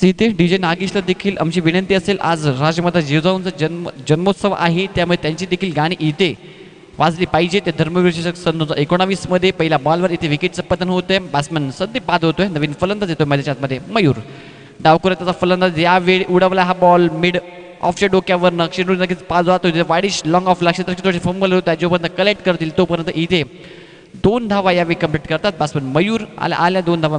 इथे डीजे नागेशला देखील आमची विनंती असेल, आज राजमाता जिजाऊंचा जन्मोत्सव आहे, त्यामुळे त्यांची देखील गाणी इथे वाजली पाहिजे. ते धर्मवीर सन 2019 मध्ये पहिल्या बॉलवर इथे विकेटचं पतन होतंय. बॅट्समन संदीप बाद होतोय. नवीन फलंदाज येतोय मैदानाच्या आतमध्ये मयूर. डावखुऱ्यात त्याचा फलंदाज यावेळी उडवला हा बॉल मिड ऑफच्या डोक्यावर नक्षीडून नक्कीच पास जातो. वाईडिश लॉंग ऑफ लागते थोडे फंबल होत आहे. जोपर्यंत कलेक्ट करतील तोपर्यंत इथे 2 धावा यावेळी कंप्लीट करतात. बॅट्समन मयूर आल्या 2 धावा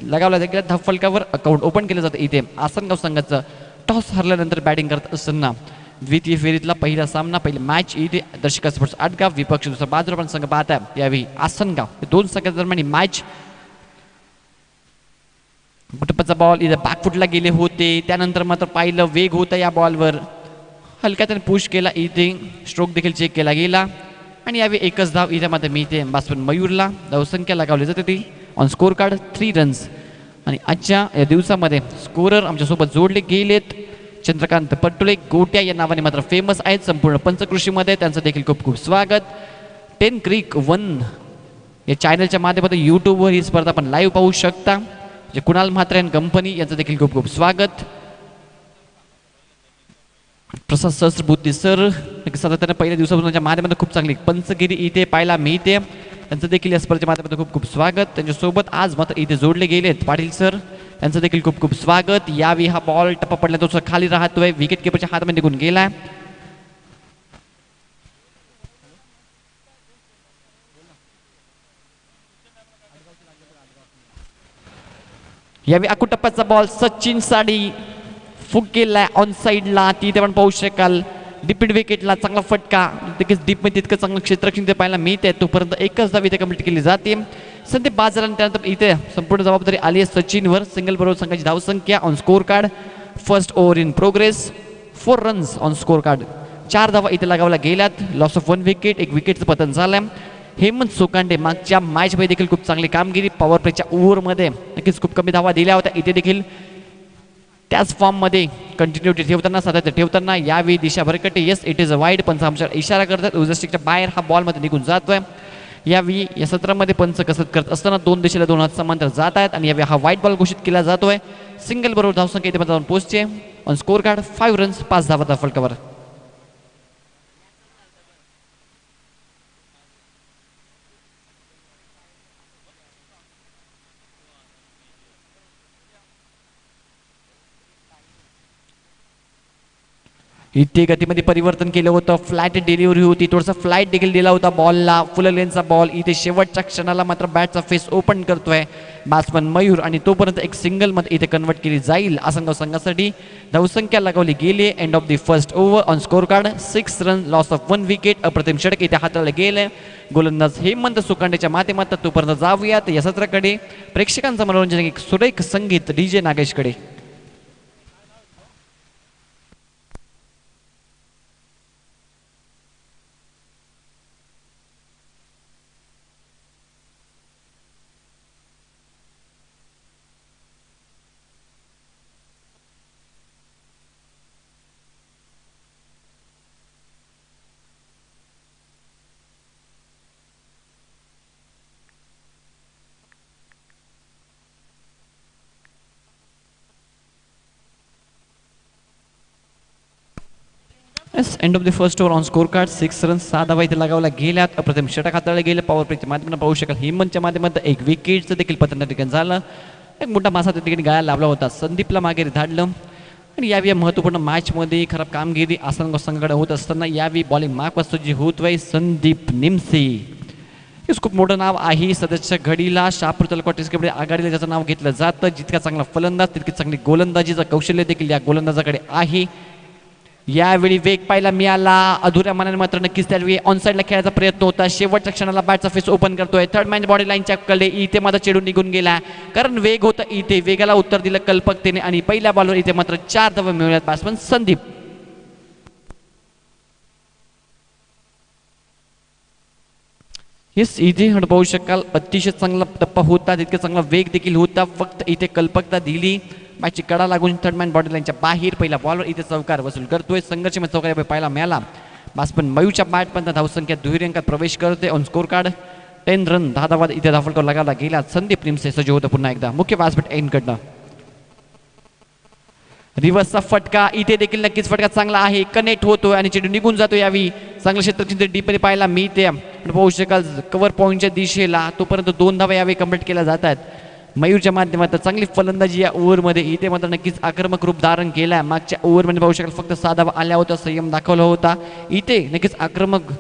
लगावला गेल्या. धाव फलकावर अकाउंट ओपन केलं जातं. इथे आसनगाव संघाचं टॉस हरल्यानंतर बॅटिंग करत असताना द्वितीय फेरीतला पहिला सामना पहिली मॅच इथे दर्शक स्पोर्ट्स आटगाव विपक्ष दुसरा बाजूला संघ पाहत आहे. यावेळी आसनगाव 2 संघादरम्यान मॅच. गुटप्पाचा बॉल इथे बॅकफुटला गेले होते. त्यानंतर मात्र पाहिलं वेग होता या बॉलवर. हलक्या त्याने पुश केला. इथे स्ट्रोक देखील चेक केला गेला आणि यावेळी एकच धाव इथे मात्र मिळते. बॅट्समन मयूरला धावसंख्या लगावली जाते ती ऑन स्कोर कार्ड 3 रन्स. आणि आजच्या या दिवसामध्ये स्कोरर आमच्यासोबत जोडले गेलेत. चंद्रकांत पटोले गोट्या या नावाने मात्र फेमस आहेत संपूर्ण पंचकृषीमध्ये. त्यांचं देखील खूप खूप स्वागत. 10 क्रिक 1 या चॅनलच्या माध्यमातून यूट्यूबवर ही स्पर्धा आपण लाईव्ह पाहू शकता. जे कुणाल म्हात्रे अँड कंपनी यांचं देखील खूप खूप स्वागत. प्रसाद सहस्त्रबुद्धी सर सातत्याने पहिल्या दिवसापासून माध्यमातून खूप चांगली पंचगिरी इथे पाहायला मिळते. त्यांचं देखील या स्पर्धेच्या माध्यमातून खूप खूप स्वागत. त्यांच्यासोबत आज मात्र इथे जोडले गेलेत पाटील सर, त्यांचं देखील खूप खूप स्वागत. यावेळी हा बॉल टप्पा पडला तो खाली राहतोय. विकेट किपरच्या हातामध्ये निघून गेलाय. यावेळी अकुटप्पाचा बॉल सचिन साडी फुक केलाय ऑन साईडला. तिथे आपण पाहू शकाल डिपिड विकेटला चांगला फटका. तितकेच डीपमध्ये तितकं चांगलं क्षेत्ररक्षण इथे पाहायला मिळते. तोपर्यंत एकच धाव इथे कंप्लीट केली जाते. संदीप बाजार त्यानंतर इथे संपूर्ण जबाबदारी आली आहे सचिनवर. सिंगल बरोबर संघाची धावसंख्या on score card. First over in progress 4 runs on score card. 4 धावा इथे लगावल्या गेल्यात. Loss of 1 wicket. 1 विकेटचं पतन झालंय. हेमंत सोकांडे मागच्या मॅचमध्ये देखील खूप चांगली कामगिरी. पॉवर प्लेच्या ओव्हरमध्ये नक्कीच खूप कमी धावा दिल्या होत्या. इथे देखील त्याच फॉर्ममध्ये कंटिन्युटी ठेवताना सातत्य ठेवताना यावेळी दिशा भरकटे. Yes it is a wide. पंच आमच्या इशारा करतात. उजस्टिकच्या बाहेर हा बॉलमध्ये निघून जातोय. यावेळी या सत्रामध्ये पंच कसरत करत असताना 2 दिशेला 2 हात समांतर जात आहेत आणि यावेळी हा व्हाईट बॉल घोषित केला जातोय. सिंगल बरोबर धावसंख्या इथे जाऊन पोहोचते. ऑन स्कोर कार्ड 5 रन्स 5 धावा फलकावर. इथे गतीमध्ये परिवर्तन केलं होतं. फ्लॅट डिलिव्हरी होती. थोडासा फ्लाईट देखील दिला होता बॉलला. फुल लेनचा बॉल इथे शेवटच्या क्षणाला मात्र बॅटचा फेस ओपन करतोय बॅट्समन मयूर आणि तोपर्यंत एक सिंगल मध्ये इथे कन्वर्ट केली जाईल. आसनगाव संघासाठी धावसंख्या लगावली गेली. End of the first over on score card 6 run loss of 1 wicket. अप्रतिम षटक इथे हाताळलं गेलं. गोलंदाज हेमंत सुकांडेच्या माध्यमातून तोपर्यंत जाऊयात या सत्राकडे. प्रेक्षकांचं मनोरंजन एक सुरेख संगीत डीजे नागेशकडे. End of the first over on score card 6 runs 6 धावा इथे लगावल्या गेल्यात. अप्रतिम षटक हाताळले गेले. पॉवर प्लेच्या माध्यमातून पाहू शकाल हेमंतच्या माध्यमातून 1 विकेटचं देखील पतन त्या ठिकाणी झालं. एक मोठा मासा त्या ठिकाणी गायला लाभला होता. संदीपला मागे धाडलं आणि यावेळी महत्त्वपूर्ण मॅचमध्ये खराब कामगिरी आसनगाव संघाकडे होत असताना यावेळी बॉलिंग मार्कपासून जी होतोय संदीप निमसे. हे खूप मोठं नाव आहे सध्याच्या घडीला. शहापूर तालुका टेस्ट आघाडीला ज्याचं नाव घेतलं जातं. जितका चांगला फलंदाज तितकी चांगली गोलंदाजीचं कौशल्य देखील या गोलंदाजाकडे आहे. यावेळी वेग पाहायला मिळाला. अधुऱ्या मनाने मात्र नक्कीच त्यावेळी ऑन साईडला खेळायचा प्रयत्न होता. शेवटच्या क्षणाला बॅटचा फेस ओपन करतोय. थर्ड मॅच बॉडी लाईनच्या कडे इथे मात्र चेडून निघून गेला. कारण वेग होता इथे. वेगाला उत्तर दिलं कल्पकतेने आणि पहिल्या बॉलवर इथे मात्र 4 धावा मिळवल्यात बॅट्समन संदीप. येस इथे पाहू शकाल अतिशय चांगला टप्पा होता. तितका चांगला वेग देखील होता. फक्त इथे कल्पकता दिली. मॅचची कडा लागून थर्ड मॅन बॉडी लाईनच्या बाहेर पहिल्या बॉलवर इथे चौकार वसूल करतोय. संघर्षमय चौकार पाहायला मिळाला. बॅट्समन मयूच्या बॅटपर्यंत धावसंख्या दुहेरी अंकात प्रवेश करते. ऑन स्कोर कार्ड 10 रन 10 धावा इथे धावफलकावर लगावला गेला. संदीप निमसे सज्ज होतं पुन्हा एकदा मुख्य व्यासपीठ एंडकडनं. रिव्हर्सचा फटका इथे देखील नक्कीच फटका चांगला आहे, कनेक्ट होतोय आणि चेंडू निघून जातो. यावी चांगलं क्षेत्रक्षण डीपमध्ये पाहायला मिळते. पाहू शकाल कव्हर पॉईंटच्या दिशेला तोपर्यंत 2 धावा यावेळी कंप्लीट केल्या जातात मयूरच्या माध्यमातून. चांगली फलंदाजी या ओव्हरमध्ये इथे मात्र नक्कीच आक्रमक रूप धारण केला. मागच्या ओव्हरमध्ये पाहू शकाल फक्त 6 धावा आल्या होत्या, संयम दाखवला होता. इथे नक्कीच आक्रमक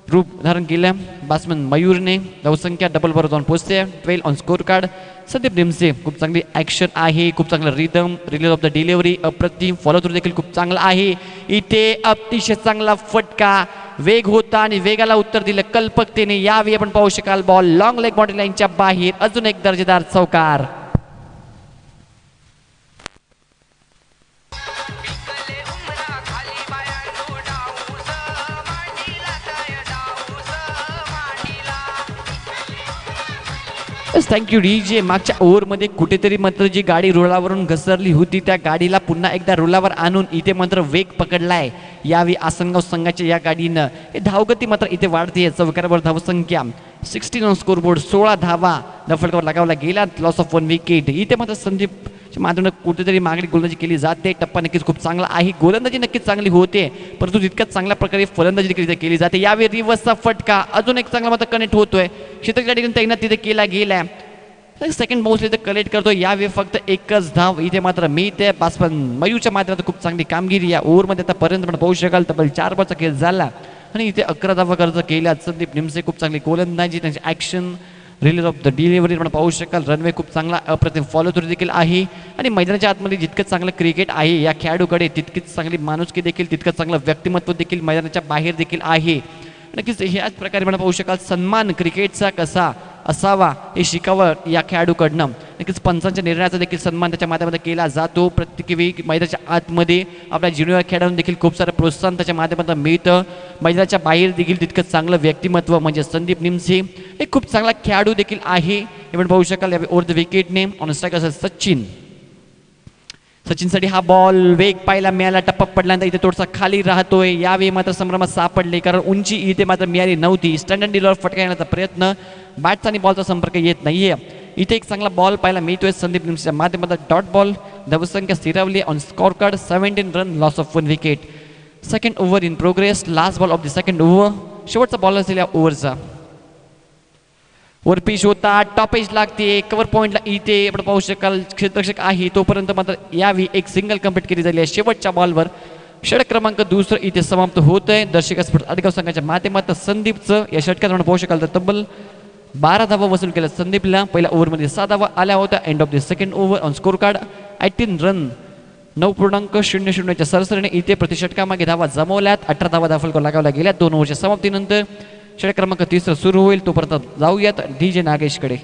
रूप धारण केल्या बॅट्समन मयूरने. धावसंख्या डबल बरोबर जाऊन पोहोचते 12 on score card. Sandeep Nimse खूप चांगली ॲक्शन आहे, खूप चांगलं rhythm, release of the delivery अप्रतिम, फॉलो थ्रू देखील खूप चांगला आहे. इथे अतिशय चांगला फटका, वेग होता आणि वेगाला उत्तर दिलं कल्पकतेने. यावेळी आपण पाहू शकाल बॉल लॉंग लेग बाउंड्री लाईनच्या बाहेर. अजून एक दर्जेदार चौकार. Thank you DJ. मागच्या ओव्हरमध्ये कुठेतरी मात्र जी गाडी रुळावरून घसरली होती त्या गाडीला पुन्हा एकदा रुळावर आणून इथे मात्र वेग पकडलाय यावेळी आसनगाव संघाच्या या गाडीनं. हे धावगती मात्र इथे वाढते. चौकारावर धावसंख्या 16 ऑन स्कोर बोर्ड, 16 धावा फटकावर लगावला गेला. Loss of 1 wicket. इथे मात्र संदीप माधवनं कुठेतरी मागणी गोलंदाजी केली जाते. टप्पा नक्कीच खूप चांगला आहे, गोलंदाजी नक्कीच चांगली होते, परंतु तितक्याच चांगल्या प्रकारे फलंदाजी देखील केली जाते. यावेळी रिव्हर्सचा फटका अजून एक चांगला मात्र कनेक्ट होतोय. क्षेत्रक्षण तैनात तिथे केला गेलाय. सेकंड बॉल तिथे कलेक्ट करतो. यावेळी फक्त एकच धाव इथे मात्र मिळते. बॅट्समन मयूरच्या माध्यमातून खूप चांगली कामगिरी या ओव्हरमध्ये आतापर्यंत आपण पाहू शकाल. तब्बल 4 बॉलचा खेळ झाला आणि इथे 11 धावा खर्च केल्या. संदीप निमसे खूप चांगली गोलंदाजी, त्यांची action, release of the delivery आपण पाहू शकाल. रनवे खूप चांगला अप्रतिम फॉलो थ्रू देखील आहे आणि मैदानाच्या आतमध्ये जितकं चांगलं क्रिकेट आहे या खेळाडूकडे तितकीच चांगली माणुसकी देखील, तितकं चांगलं व्यक्तिमत्व देखील मैदानाच्या बाहेर देखील आहे. नक्कीच ह्याच प्रकारे आपण पाहू शकाल सन्मान क्रिकेटचा कसा असावा हे शिकावं या खेळाडूकडनं. नक्कीच पंचांच्या निर्णयाचा देखील सन्मान त्याच्या माध्यमातून केला जातो. प्रत्येक वेळी मैदानाच्या आतमध्ये आपल्या ज्युनियर खेळाडूंना देखील खूप सारं प्रोत्साहन त्याच्या माध्यमातून मिळतं. मैदानाच्या बाहेर देखील तितकं चांगलं व्यक्तिमत्व म्हणजे संदीप निमसे एक खूप चांगला खेळाडू देखील आहे हे पण पाहू शकाल. Over the wicket name on strike असेल सचिन. सचिनसाठी हा बॉल वेग पाहायला मिळाला. टप्पा पडल्यानंतर इथे थोडासा खाली राहतोय. यावेळी मात्र संभ्रमात सापडले कारण उंची इथे मात्र मिळाली नव्हती. स्टँडर्ड डिलवर फटका येण्याचा प्रयत्न, बॅटचा आणि बॉलचा संपर्क येत नाहीये. इथे एक चांगला बॉल पाहायला मिळतोय संदीप निमसेच्या माध्यमातून. डॉट बॉल, धावसंख्या स्थिरावली on score card 17 run, loss of 1 wicket. Second over in progress, last ball of the second over. शेवटचा बॉल असेल या ओव्हरचा. वर पिच होता, टॉप एज लागते कव्हर पॉईंटला. इथे आपण पाहू शकाल क्षेत्ररक्षक आहे तोपर्यंत मात्र यावी एक सिंगल कंप्लीट केली झाली आहे. शेवटच्या बॉलवर षटक क्रमांक 2 इथे समाप्त होत आहे. दर्शक स्पोर्ट्स आडगाव संघाच्या माध्यमातून संदीपचं या षटकात आपण पाहू शकाल तर तब्बल 12 धावा वसूल केल्या संदीपला. पहिल्या ओव्हरमध्ये 6 धावा आल्या होत्या. End of the second over on score card 18 run, 9.00 सरासरीने इथे प्रतिषटकामागे धावा जमवल्यात. 18 धावा दाखल लगावल्या गेल्या. 2 ओव्हरच्या समाप्तीनंतर षटक क्रमांक 3 सुरू होईल. तोपर्यंत जाऊयात डीजे नागेशकडे.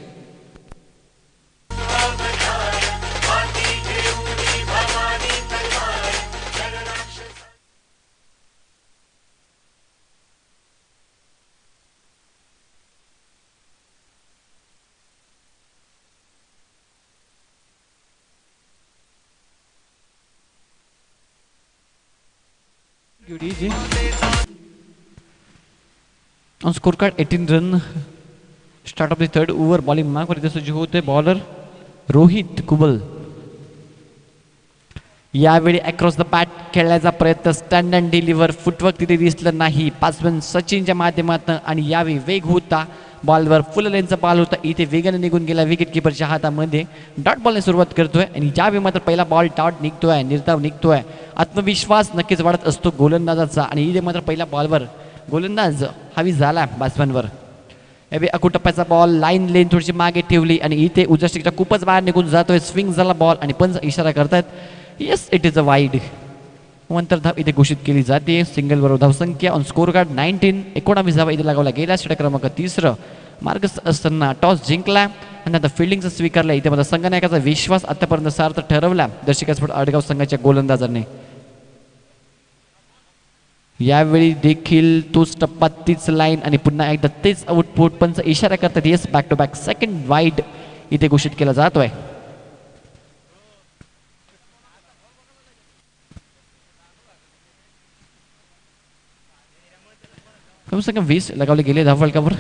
On score card 18 run. Start of the third over. Bowling मार्कवर इथे सज्ज होते बॉलर रोहित कुबल. यावेळी अक्रॉस द बॅट खेळण्याचा प्रयत्न, स्टँड अँड डिलिव्हर, फुटवर्क तिथे दिसलं नाही. बॅट्समन सचिनच्या माध्यमातून आणि यावेळी वेग होता बॉलवर. फुल लेनचा बॉल होता इथे वेगाने निघून गेला विकेट किपरच्या हातामध्ये. डॉट बॉलने सुरुवात करतोय आणि ज्यावेळी मात्र पहिला बॉल डॉट निघतोय, निर्धाव निघतोय, आत्मविश्वास नक्कीच वाढत असतो गोलंदाजाचा. आणि इथे मात्र पहिल्या बॉलवर गोलंदाज हावी झाला बॅट्समॅनवर. यावेळी अकुटप्प्याचा बॉल, लाईन लेन थोडीशी मागे ठेवली आणि इथे उजव्या स्टिकच्या खूपच बाहेर निघून जातोय. स्विंग झाला बॉल आणि पंच इशारा करतायत yes it is a wide. नंतर धाव इथे घोषित केली जाते. सिंगल बरोबर धावसंख्या ऑन स्कोर कार्ड 19 धावा इथे लगावला गेला. षटक क्रमांक 3 मार्ग असताना टॉस जिंकला आणि आता फिल्डिंगचा स्वीकारला. इथे माझा संघनायकाचा विश्वास आतापर्यंत सार्थ ठरवला दर्शक स्पोर्ट्स आडगाव संघाच्या गोलंदाजाने. यावेळी देखील तोच टप्पा, तीच लाईन आणि पुन्हा एकदा तेच आउटपुट. पंच इशारा करतात yes back to back second wide इथे घोषित केला जातोय. कम से कम 20 लगावले गेले धाव फलकावर.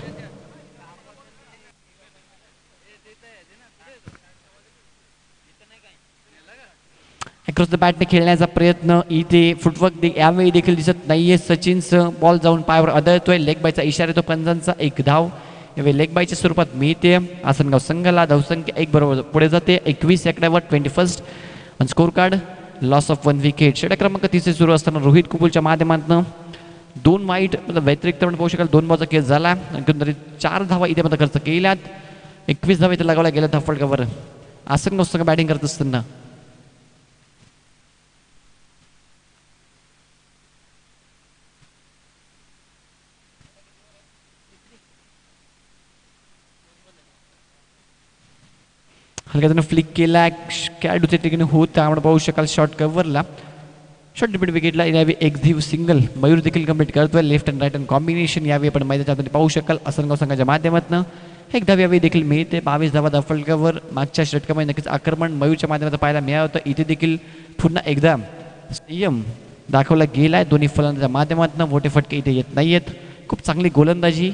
अक्रॉस द बॅटने खेळण्याचा प्रयत्न इथे फुटवर्क यावेळी देखील दिसत नाहीये. सचिनचं बॉल जाऊन पायावर आदळतोय. लेग बायचा इशारा येतो पंचांचा. एक धाव यावेळी लेग बायच्या स्वरूपात मिळते आसनगाव संघाला. धावसंख्या 1 बरोबर पुढे जाते. 21 आकड्यावर 21 on score card. Loss of 1 wicket. षटक क्रमांक 30 सुरू असताना रोहित कुबलच्या माध्यमातून 2 वाईट व्यतिरिक्त आपण पाहू शकाल 2 बॉलचा खेळ झाला. एकंदरीत 4 धावा इथे मध्ये खर्च केल्यात. 21 धावा इथे लगावल्या गेल्या धावफलकावर आसनगाव संघ बॅटिंग करत असताना. हलक्या त्यानं फ्लिक केला. खेळाडूच्या ठिकाणी होत त्यामुळे पाहू शकाल शॉर्ट कव्हरला. शॉर्ट रिपीट विकेटला यावेळी एक्झिव्ह सिंगल मयूर देखील कंप्लीट करतोय. Left and right and combination यावेळी आपण मैदानाच्या पाहू शकाल आसनगाव संघाच्या माध्यमातून. एक धाव यावेळी देखील मिळते. 22 धावा धावफलकावर. मागच्या षटकामध्ये नक्कीच आक्रमण मयूरच्या माध्यमातून पाहायला मिळालं होतं. इथे देखील पुन्हा एकदा संयम दाखवला गेलाय दोन्ही फलंदाजांच्या माध्यमातून. मोठे फटके इथे येत नाही आहेत. खूप चांगली गोलंदाजी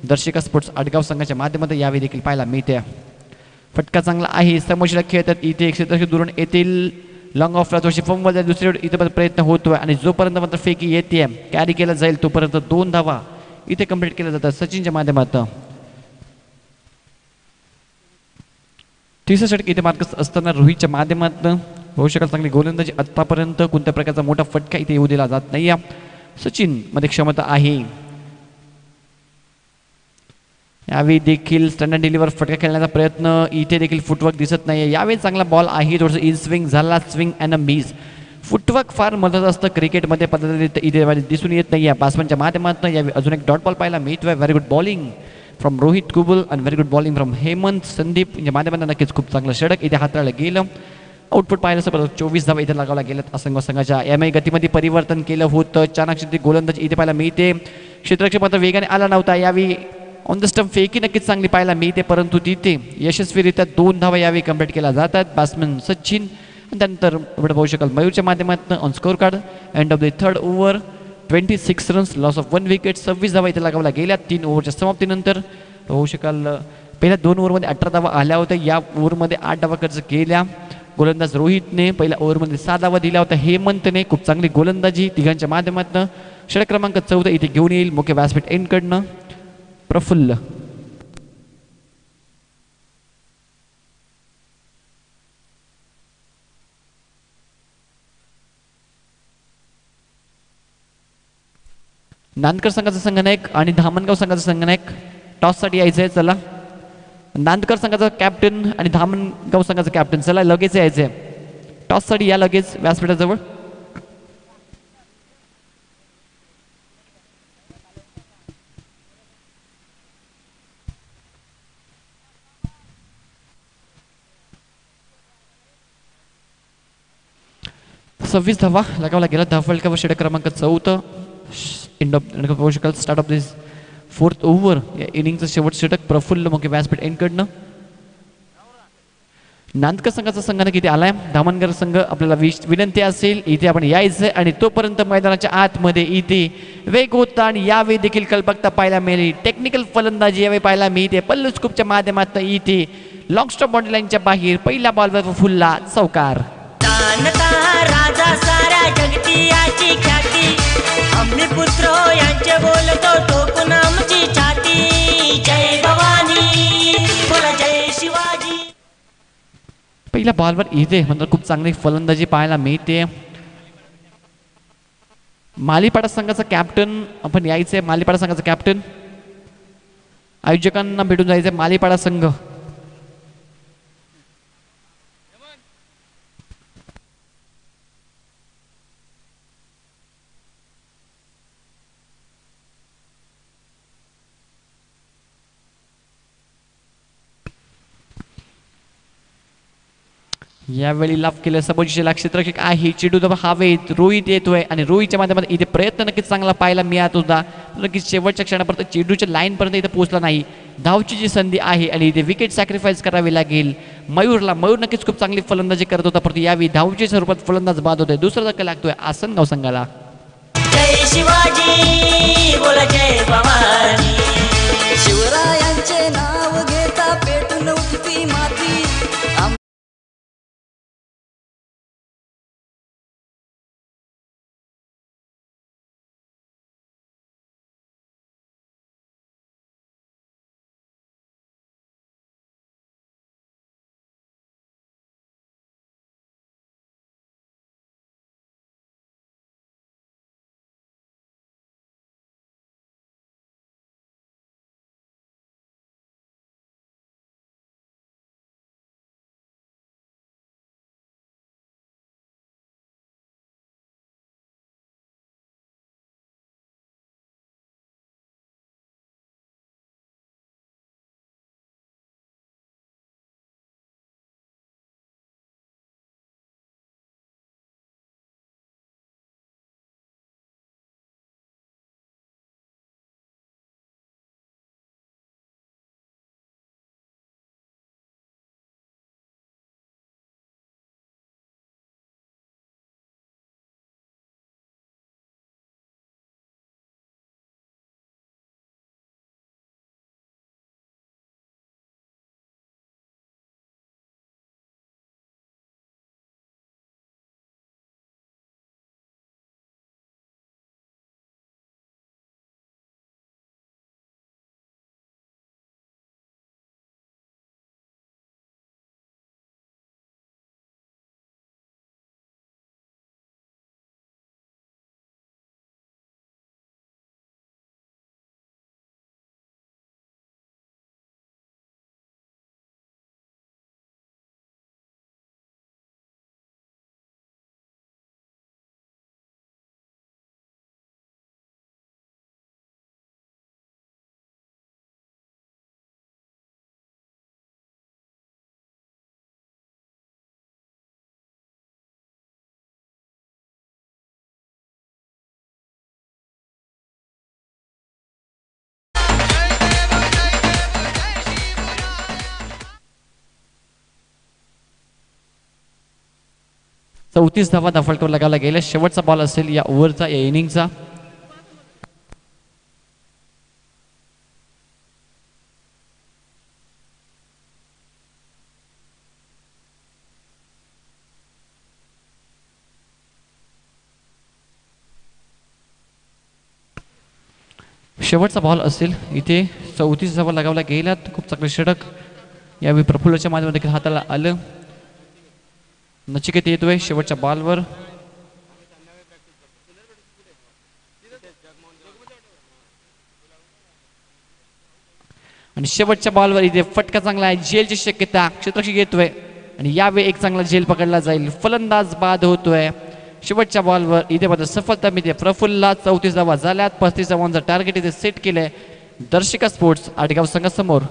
दर्शिका स्पोर्ट्स आडगाव संघाच्या माध्यमातून यावेळी देखील पाहायला मिळते. फटका चांगला आहे. समोरला खेळतात इथे एक क्षेत्र दुरून येतील. लॉंग ऑफला थोडीशी फंबल जाईल. दुसरीकडे इथे पण प्रयत्न होतोय आणि जोपर्यंत मात्र फेकी येते कॅरी केला जाईल तोपर्यंत 2 धावा इथे कंप्लीट केल्या जातात सचिनच्या माध्यमातून. तिसरं षटक इथे मार्कस असताना रोहितच्या माध्यमातून होऊ शकाल चांगली गोलंदाजी. आतापर्यंत कोणत्या प्रकारचा मोठा फटका इथे येऊ दिला जात नाही. सचिन मध्ये क्षमता आहे. यावेळी देखील स्टँडर्ड डिलिव्हर फटका खेळण्याचा प्रयत्न. इथे देखील फुटवर्क दिसत नाही. यावेळी चांगला बॉल आहे. थोडंसं इन स्विंग झाला. Swing and a miss. Footwork फार महत्त्वाचं असतं क्रिकेटमध्ये. पद्धतीने इथे दिसून येत नाही. बॅट्समनच्या माध्यमातून यावेळी अजून एक डॉट बॉल पाहायला मिळतोय. Very good bowling from Rohit Kubal आणि very good bowling from Hemant Sandeep यांच्या माध्यमातून नक्कीच खूप चांगलं षटक इथे हाताळलं गेलं. आउटपुट पाहिलं असं 24 धावा इथे लगावला गेल्यात आसनगाव संघाच्या. यामुळे गतीमध्ये परिवर्तन केलं होतं. चाणक्य गोलंदाजी इथे पाहायला मिळते. क्षेत्ररक्षक मात्र वेगाने आला नव्हता. यावेळी ऑन द स्टंप फेकी नक्कीच चांगली पाहायला मिळते परंतु तिथे यशस्वीरित्या 2 धावा यावेळी कंप्लीट केल्या जातात. बॅट्समन सचिन आणि त्यानंतर आपण पाहू शकाल मयूरच्या माध्यमातून on score card. End of the third over 26 runs loss of 1 wicket. 26 धावा इथे लगावल्या गेल्या 3 ओव्हरच्या समाप्तीनंतर. पाहू शकाल पहिल्या 2 ओव्हरमध्ये 18 धावा आल्या होत्या. या ओव्हरमध्ये 8 धावा खर्च केल्या. गोलंदाज रोहितने पहिल्या ओव्हरमध्ये 6 धावा दिल्या होत्या. हेमंतने खूप चांगली गोलंदाजी तिघांच्या माध्यमातून. षटक क्रमांक 14 इथे घेऊन येईल मुख्य व्यासपीठ एंडकडनं प्रफुल्ल. नांदकर संघाचा संघनायक आणि धामणगाव संघाचा संघनायक टॉससाठी यायचं आहे. चला नांदकर संघाचा कॅप्टन आणि धामणगाव संघाचा कॅप्टन चला लगेच यायचं आहे. टॉससाठी या लगेच व्यासपीठाजवळ. सव्वीस धावा लगावला गेला धावफलकावर. षटक क्रमांक 14 एंड ऑफ पाहू शकाल start of this 4th over. या इनिंगचं शेवटचं षटक प्रफुल्ल मुख्य व्यासपीठ एंडकडनं. नांदकर संघाचा संघाने किती आलाय. धामणगाव संघ आपल्याला विनंती असेल इथे आपण यायचं आणि तोपर्यंत मैदानाच्या आतमध्ये इथे वेग होता आणि यावेळी देखील कल्पकता पाहायला मिळाली. टेक्निकल फलंदाजी यावेळी पाहायला मिळते. पल्लू स्कूपच्या माध्यमातून इथे लॉंग स्टॉप बाउंड्री लाईनच्या बाहेर पहिल्या बॉलवर फुलला चौकार. राजा साऱ्या जगतियाची ख्याती आम्ही पुत्र यांचे बोलतो ठोकून आमची छाती. जय भवानी बोला जय शिवाजी. पहिल्या बॉलवर इथे म्हणजे खूप चांगली फलंदाजी पाहायला मिळते. मालीपाडा संघाचा कॅप्टन आपण यायचंय. मालीपाडा संघाचा कॅप्टन आयोजकांना भेटून जायचंय. मालीपाडा संघ यावेळी लाभ केलं. सबोजीचे क्षेत्ररक्षक आहे. चेंडू हवेत. रोहित येतोय आणि रोहितच्या माध्यमातून इथे प्रयत्न नक्कीच चांगला पाहायला मिळत होता. नक्कीच शेवटच्या क्षणापर्यंत चेंडूच्या लाईन पर्यंत इथे पोहोचला नाही. धावची जी संधी आहे आणि इथे विकेट सॅक्रिफाईस करावी लागेल मयूरला. मयूर नक्कीच खूप चांगली फलंदाजी करत होता परंतु यावेळी धावच्या स्वरूपात फलंदाज बाद होतोय. दुसरा धक्का लागतोय आसनगाव संघाला. जय शिवाजी बोला जय भवानी. शिवरायांचे नाव घेता पेटून उठती माती. 34 धावा धाफळकोर लगावला गेल्या. शेवटचा बॉल असेल या ओव्हरचा, या इनिंगचा. शेवटचा बॉल असेल इथे. 34 धावा लगावला गेल्यात. खूप चांगले षटक यावेळी प्रफुल्लच्या माध्यमातून देखील हाताला आलं. नचिकेत येतोय शेवटच्या बॉलवर. आणि शेवटच्या बॉलवर इथे फटका चांगला आहे. जेलची शक्यता क्षेत्ररक्षक येतोय आणि यावेळी एक चांगला झेल पकडला जाईल. फलंदाज बाद होतोय. शेवटच्या बॉलवर इथे मात्र सफलता मिळते प्रफुल्लला. 34 धावा झाल्यात. 35 धावांचं टार्गेट इथे सेट केलंय दर्शिका स्पोर्ट्स आडगाव संघासमोर.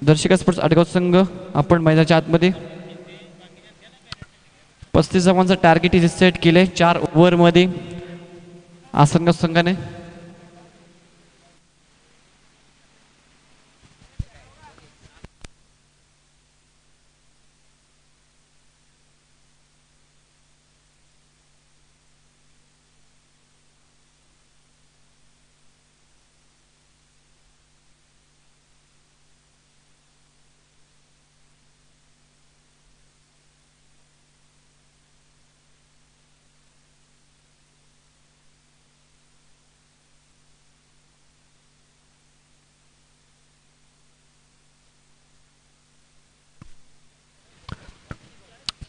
दर्शिका स्पोर्ट्स आडगाव संघ आपण मैदानाच्या आतमध्ये 35 धावांचं टार्गेट इथे सेट केलंय 4 ओव्हरमध्ये आसनगाव संघाने.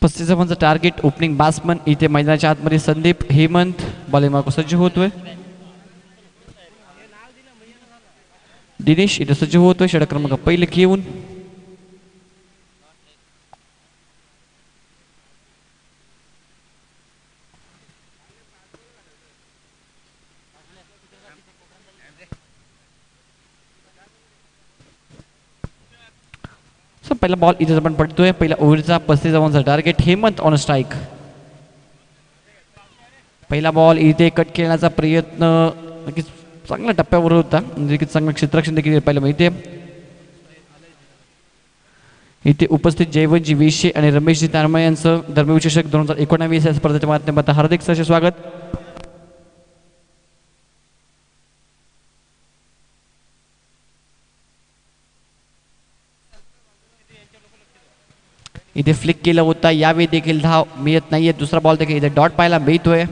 पस्तीस धावांचं टार्गेट ओपनिंग बॅट्समन इथे मैदानाच्या आतमध्ये संदीप हेमंत बॉलिंग मार्क सज्ज होतोय. दिनेश इथे सज्ज होतोय षटक क्रमांक पहिले घेऊन. पहिला बॉल इथे आपण पडतोय. पहिला ओव्हरचा 35 धावांचा टार्गेट. Hemant on strike. पहिला बॉल इथे कट खेळण्याचा प्रयत्न नक्कीच चांगल्या टप्प्यावर होता, म्हणजे चांगलं क्षेत्ररक्षण देखील पाहिलं माहिती. इथे उपस्थित जयवंतजी विषे आणि रमेशजी तारमळे यांचं धर्मविशेषक 2019 या स्पर्धेच्या माध्यमातून हार्दिक सहर्ष स्वागत. इथे फ्लिक केला होता, यावेळी देखील धाव मिळत नाहीये. दुसरा बॉल देखील इथे डॉट पाहायला मिळतोय.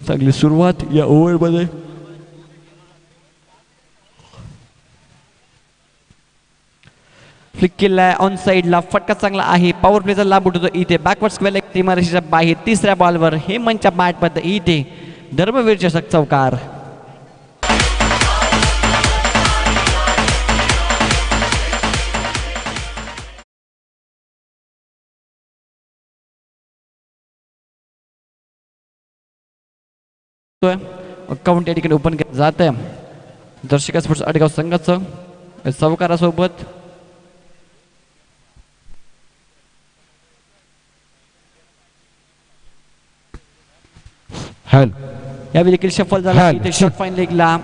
चांगली सुरुवात या ओव्हरमध्ये. फ्लिक केलाय ऑन साइडला, फटका चांगला आहे. पॉवर प्लेचा लाभ उठवतो इथे. बॅकवर्ड स्क्वेअर लेग सीमारेषेच्या बाहेर. तिसऱ्या बॉलवर हेमंतच्या बॅटमध्ये इथे धर्मवीर चषक चौकार. अकाउंट या ठिकाणी ओपन केलं जात आहे दर्शक स्पोर्ट्स आडगाव संघाचं सावकारासोबत. यावेळी देखील शफल झाला. इथे शॉट फाईन लेगला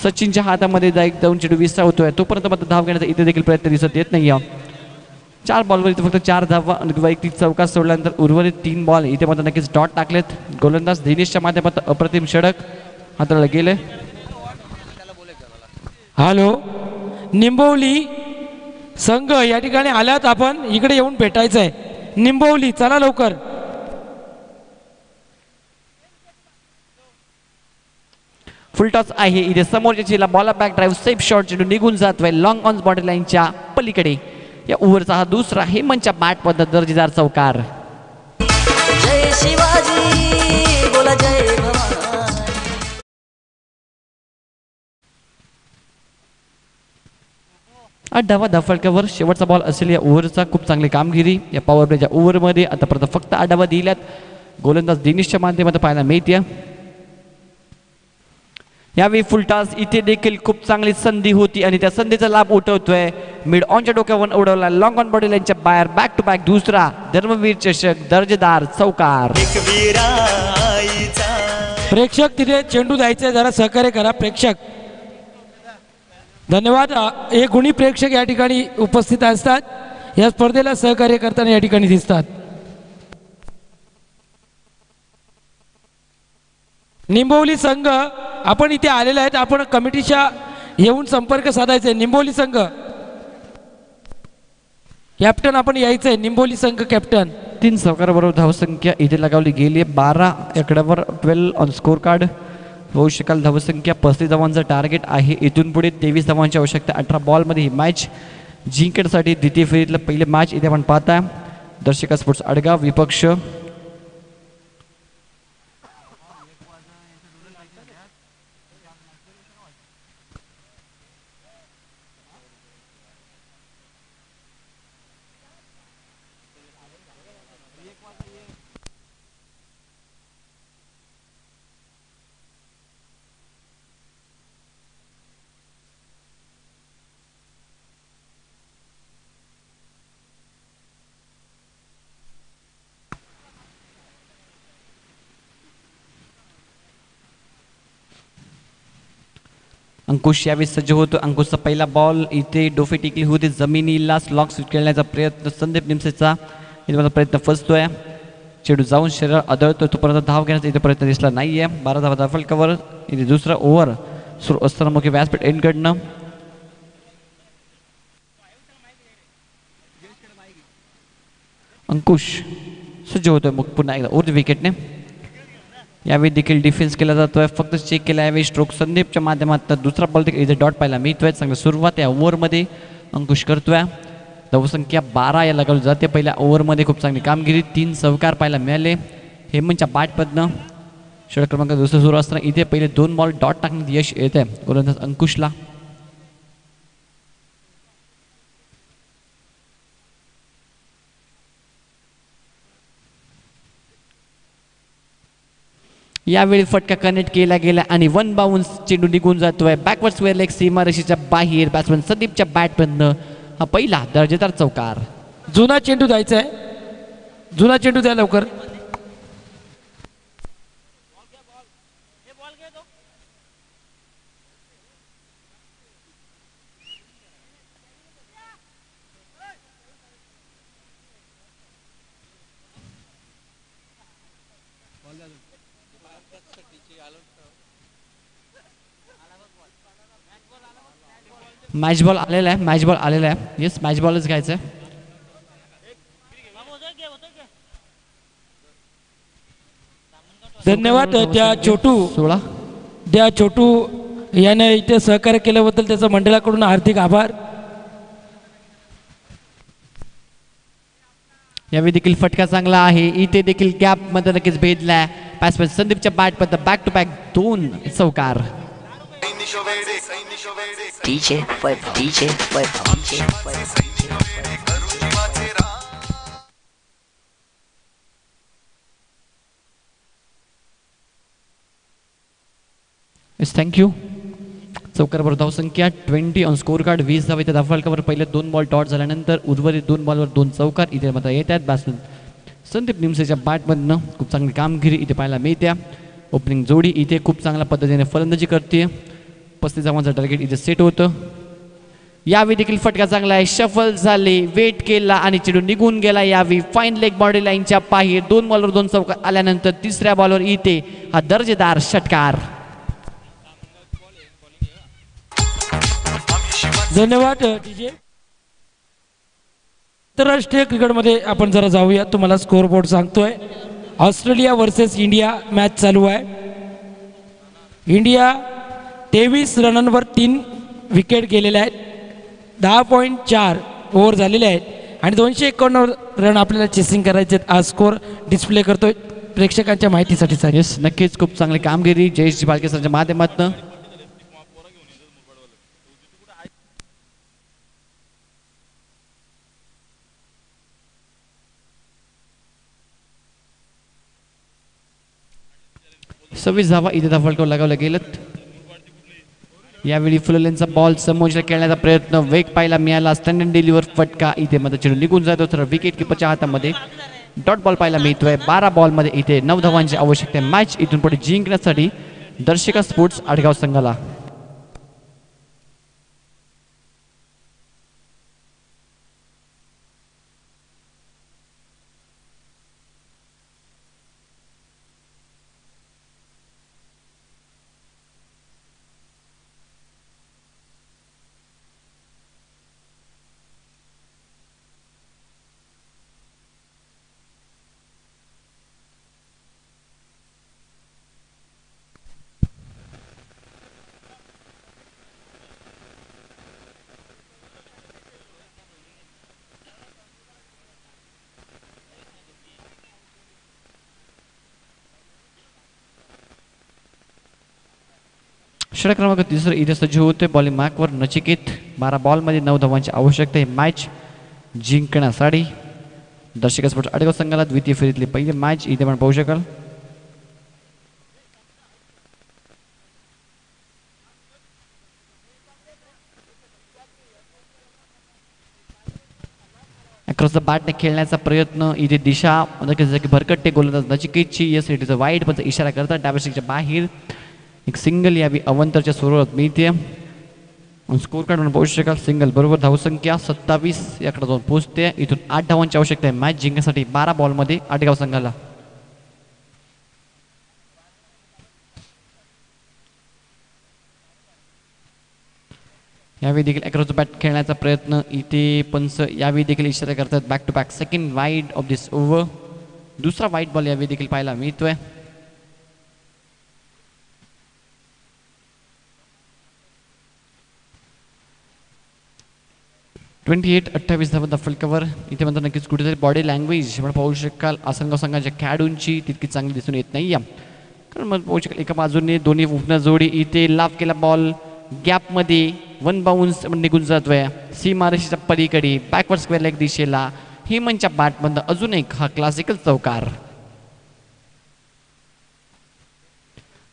सचिनच्या हातामध्ये जाऊन चेंडू विसरा होतोय. तोपर्यंत मात्र धाव घेण्याचा इथे देखील प्रयत्न दिसत येत नाही. 4 बॉलवर इथे फक्त 4 धावा वैयक्तिक चौकार सोडल्यानंतर उर्वरित 3 बॉल इथे मात्र नक्कीच डॉट टाकलेत. गोलंदाज दिनेशच्या माध्यमातून अप्रतिम षटक हाताळले गेले. हॅलो, निंबवली संघ या ठिकाणी आल्यात, आपण इकडे येऊन भेटायचं आहे. निंबवली चला लवकर. फुलटॉस आहे इथे समोरच्या चेला ball back drive safe shot चेंडू निघून जातोय लॉंग ऑन बॉर्डर लाईनच्या पलीकडे. या ओव्हरचा हा दुसरा हेमंतच्या बॅटमध्ये दर्जेदार चौकार. जय शिवाजी बोला जय भवानी. डावा धाफळक्यावर शेवटचा बॉल असेल या ओव्हरचा. खूप चांगली कामगिरी या पॉवर प्लेच्या ओव्हरमध्ये. आतापर्यंत फक्त 8 धावा दिल्यात. गोलंदाज दिनेशच्या माध्यमातून पाहायला मिळते. यावेळी फुलटॉस इथे देखील खूप चांगली संधी होती आणि त्या संधीचा लाभ उठवतोय. मिड ऑनच्या डोक्यावर उडवला लॉंग ऑन बॉडी लाईनच्या बाहेर. बॅक टू बॅक दुसरा धर्मवीर चषक दर्जेदार चौकार. प्रेक्षक तिथे चेंडू द्यायचे, जरा सहकार्य करा प्रेक्षक. धन्यवाद. हे गुणी प्रेक्षक या ठिकाणी उपस्थित असतात, या स्पर्धेला सहकार्य करताना या ठिकाणी दिसतात. निंबवली संघ आपण इथे आलेले आहेत, आपण कमिटीच्या येऊन संपर्क साधायचे. निंबवली संघ कॅप्टन आपण यायचंय. निंबवली संघ कॅप्टन. 3 चौकाराबरोबर धावसंख्या इथे लगावली गेली. 12 आकड्यावर 12 ऑन स्कोर कार्ड होऊ शकाल. धावसंख्या 35 धावांचं टार्गेट आहे. इथून पुढे 23 धावांची आवश्यकता. 18 बॉलमध्ये ही मॅच जिंकण्यासाठी द्वितीय फेरीतलं पहिले मॅच इथे आपण पाहताय. दर्शक स्पोर्ट्स आडगाव विपक्ष. अंकुश यावेळी सज्ज होतो. अंकुशचा पहिला बॉल इथे डोफे टिकली होती जमिनीला. स्लॉग स्वीट खेळण्याचा प्रयत्न संदीप निमसेचा इथे माझा प्रयत्न फसतोय. चेडू जाऊन शरीर आदळतो. तोपर्यंत धाव घेण्याचा इथे प्रयत्न दिसला नाहीये. 12 धावा फलकावर. इथे दुसरा ओव्हर सुरू असताना मुख्य व्यासपीठ एंडकडनं अंकुश सज्ज होतोय. मग पुन्हा एकदा उर्द विकेटने यावेळी देखील डिफेन्स केला जातोय. फक्त चेक केला यावेळी स्ट्रोक संदीपच्या माध्यमातून. दुसरा बॉल देखील इथे डॉट पाहायला मिळतोय. चांगली सुरुवात या ओव्हरमध्ये अंकुश करतोय. धावसंख्या 12 या लगावली जाते. पहिल्या ओव्हरमध्ये खूप चांगली कामगिरी. 3 चौकार पाहायला मिळाले हेमंतच्या बॅटमधनं. षटक क्रमांक दुसरं सुरू असताना इथे पहिले 2 बॉल डॉट टाकण्यात यश येत आहे गोलंदाज अंकुशला. यावेळी फटका कनेक्ट केला गेला आणि 1 बाउन्स चेंडू निघून जातोय. बॅकवर्ड स्क्वेअर लेग सीमारेषेच्या बाहेर. बॅट्समन संदीपच्या बॅटमधनं हा पहिला दर्जेदार चौकार. जुना चेंडू द्यायचा आहे. जुना चेंडू द्या लवकर. मॅच बॉल आलेला आहे, मॅच बॉल आलेला आहे. येस, मॅच बॉलच घ्यायचं आहे. धन्यवाद त्या छोटू याने इथे सहकार्य केल्याबद्दल त्याचं मंडळाकडून हार्दिक आभार. यावेळी देखील फटका चांगला आहे. इथे देखील गॅप मध्ये नक्कीच भेदलाय. पॅस संदीपच्या बॅट मध्ये बॅक टू बॅक 2 चौकार. DJ Vaibhav. Yes, thank you. चौकारावर धावसंख्या 20 ऑन स्कोर कार्ड. 20 धावा इथे धावफलकावर. पहिले 2 बॉल डॉट झाल्यानंतर उर्वरित 2 बॉलवर 2 चौकार इथे मात्र येत आहेत. बॅट्समन संदीप निमसेच्या बॅटमधनं खूप चांगली कामगिरी इथे पाहायला मिळते. ओपनिंग जोडी इथे खूप चांगल्या पद्धतीने फलंदाजी करते. 35 धावांचं टार्गेट इथे सेट होतं. यावेळी देखील फटका चांगला आहे. शफल झाले, वेट केला आणि चेंडू निघून गेला. यावेळी फाईन लेग बॉडी लाईनच्या बाहेर 2 बॉलवर 2 चौकार आल्यानंतर तिसऱ्या बॉलवर इथे हा दर्जेदार षटकार. धन्यवाद डीजे. आंतरराष्ट्रीय क्रिकेटमध्ये आपण जरा जाऊया. तुम्हाला स्कोर बोर्ड सांगतोय. ऑस्ट्रेलिया वर्सेस इंडिया मॅच चालू आहे. इंडिया 23 रनांवर 3 विकेट गेलेल्या आहेत. 10.4 ओव्हर झालेले आहेत आणि 251 रन आपल्याला चेसिंग करायचे आहेत. हा स्कोर डिस्प्ले करतोय प्रेक्षकांच्या माहितीसाठी सर. येस, नक्कीच खूप चांगली कामगिरी जयेश बालके सरांच्या माध्यमातून. सव्वीस धावा इथे धावफलकावर लगावल्या गेलं. यावेळी फुललेंचा बॉल समोरच्या खेळण्याचा प्रयत्न, वेग पाहायला मिळाला. स्टँड डिलिव्हर फटका इथे मध्ये चेंडू निघून जातो. तर विकेट किपरच्या हातामध्ये डॉट बॉल पाहायला मिळतोय. 12 बॉलमध्ये इथे 9 धावांची आवश्यकता आहे. मॅच इथून पुढे जिंकण्यासाठी दर्शिका स्पोर्ट्स आडगाव संघाला. षटक क्रमांक 3 इथे सज्ज होते. बॉलिंग मार्कवर नचिकेत. 12 बॉलमध्ये 9 धावांची आवश्यकता आहे मॅच जिंकण्यासाठी. दर्शक स्पोर्ट्स आडगाव संघाला द्वितीय फेरीतली पहिली मॅच इथे आपण पाहू शकाल. अक्रॉस द बॅटने खेळण्याचा प्रयत्न. इथे दिशा भरकटते गोलंदाज नचिकेतची. Yes, it is a wide पण इशारा करतात डाव्या बाहेर. एक सिंगल यावी अवंतरच्या सुरुवात मिळते. स्कोर कार्ड म्हणून पाहू शकाल. सिंगल बरोबर धावसंख्या 27 याकडे जाऊन पोहोचते. इथून 8 धावांची आवश्यकता आहे मॅच जिंकण्यासाठी 12 बॉलमध्ये आडगाव संघाला. यावेळी देखील अक्रॉस द बॅट खेळण्याचा प्रयत्न. इथे पंच यावेळी देखील इशारा करतात back to back second wide off this over. दुसरा वाईड बॉल यावेळी देखील पाहायला मिळतोय. 28 धावा फलकावर. इथे म्हणतात नक्कीच कुठेतरी बॉडी लँग्वेज आपण पाहू शकाल आसनगाव संघाच्या खेळाडूंची तितकी चांगली दिसून येत नाही. कारण मग पाहू शकाल एका बाजूने दोन्ही ओपनर जोडी. इथे लाफ केला बॉल गॅपमध्ये 1 बाउन्स निघून जातोय सीमारेषेच्या पलीकडे बॅकवर्ड स्क्वेअर लेग दिशेला. हेमनच्या बॅटमधनं अजून एक हा क्लासिकल चौकार.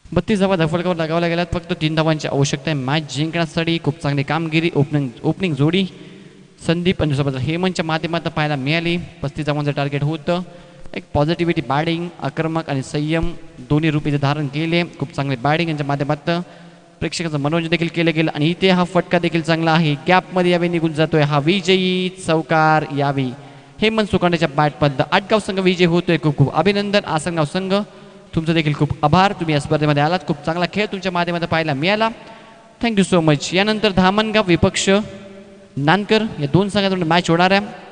32 धावा धावफलकावर लगावल्या गेल्यात. फक्त 3 धावांची आवश्यकता आहे मॅच जिंकण्यासाठी. खूप चांगली कामगिरी ओपनिंग जोडी संदीप आणि सोबत हेमनच्या माध्यमातून पाहायला मिळाली. 35 धावांचं टार्गेट होतं. एक पॉझिटिव्हिटी बॅटिंग, आक्रमक आणि संयम दोन्ही रूपीचे धारण केले. खूप चांगले बॅटिंग यांच्या माध्यमातून प्रेक्षकांचं मनोरंजन देखील केलं गेलं आणि इथे हा फटका देखील चांगला आहे. गॅपमध्ये यावेळी निघून जातोय हा विजयी चौकार. यावेळी हेमंत सुकांडेच्या बॅटपद्ध आटगाव संघ विजय होतोय. खूप खूप अभिनंदन आसनगाव संघ, तुमचं देखील खूप आभार. तुम्ही या स्पर्धेमध्ये आलात, खूप चांगला खेळ तुमच्या माध्यमातून पाहायला मिळाला. Thank you so much. यानंतर धामणगाव विपक्ष नानकर या दोन संघातून मॅच होणार आहे.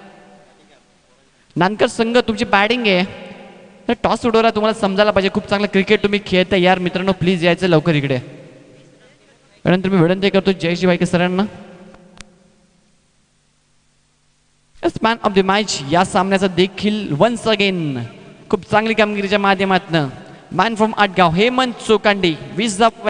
नानकर संघ तुमची बॅटिंग आहे तर टॉस उडवला, तुम्हाला समजायला पाहिजे खूप चांगलं क्रिकेट तुम्ही खेळता यार मित्रांनो. प्लीज यायचं लवकर इकडे. त्यानंतर मी विनंती करतो जयश्री वायके सरांना. मॅन ऑफ द मॅच या सामन्याचा देखील वन्स अगेन खूप चांगली कामगिरीच्या माध्यमातून मॅन फ्रॉम आटगाव हेमंत सोकांडे 20